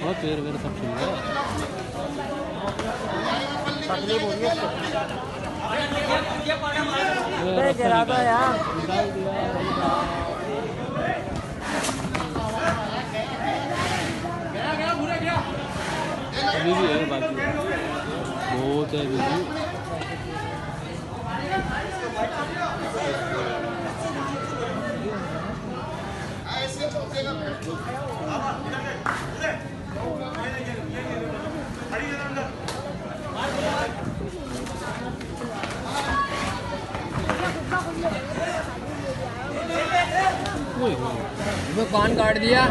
और पैर वेर सब छूट गया। तकलीफ हो रही है गिरा दो यार। अभी भी है बाकी बहुत है अभी भी। वो कान काट दिया।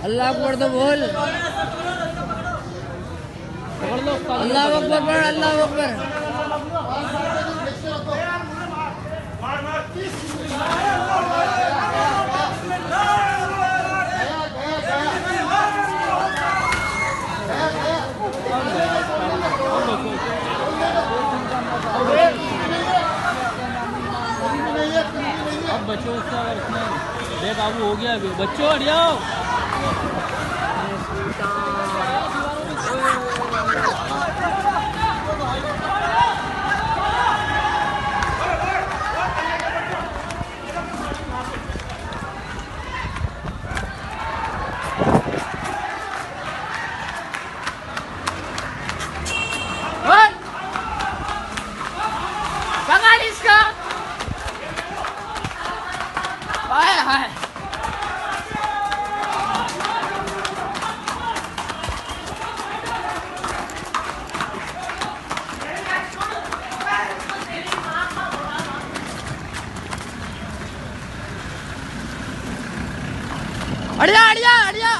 अल्लाह अकबर तो बोल। अल्लाह अकबर बोल। अल्लाह अकबर। अब बच्चों उसका इसमें बेकाबू हो गया। अभी बच्चों हट जाओ। अड़िया अड़िया अड़िया।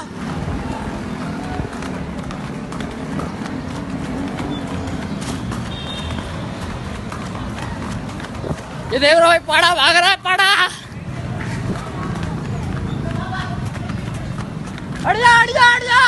ये देख रहे हो पाड़ा भाग रहा है। पाड़ा अड़िया अड़िया अड़िया।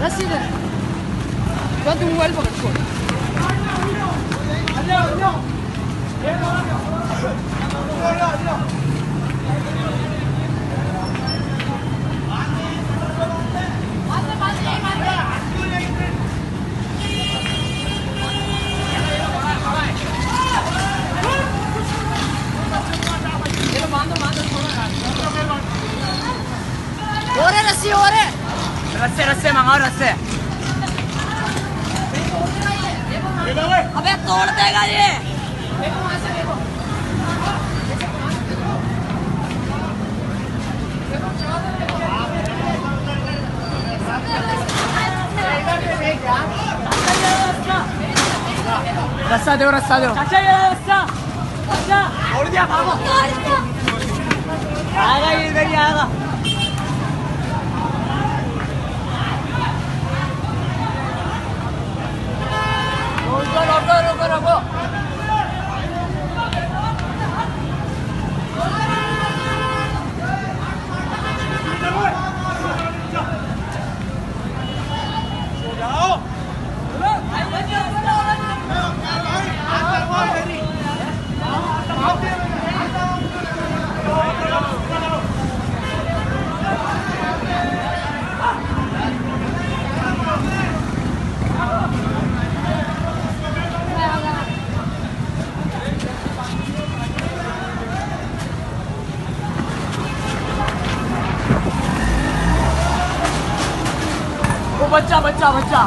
रस्सी दे। चल तू मोबाइल पकड़ छोड़। और है रस्सी और है। रस्से रस्से मंगाओ रस्से। अबे तोड़ देगा ये। रस्सा दो रस्सा दो। चाचा ये रस्सा। चाचा तोड़ दिया भागो। आएगा ये इधर ही आएगा। रुको रुको रुको। बच्चा बच्चा बच्चा।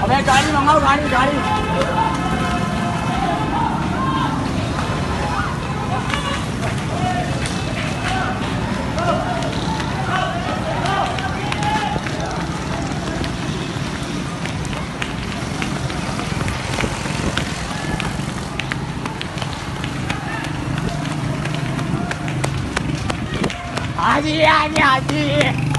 अबे गाड़ी मंगाओ गाड़ी गाड़ी। आजी आजी आजी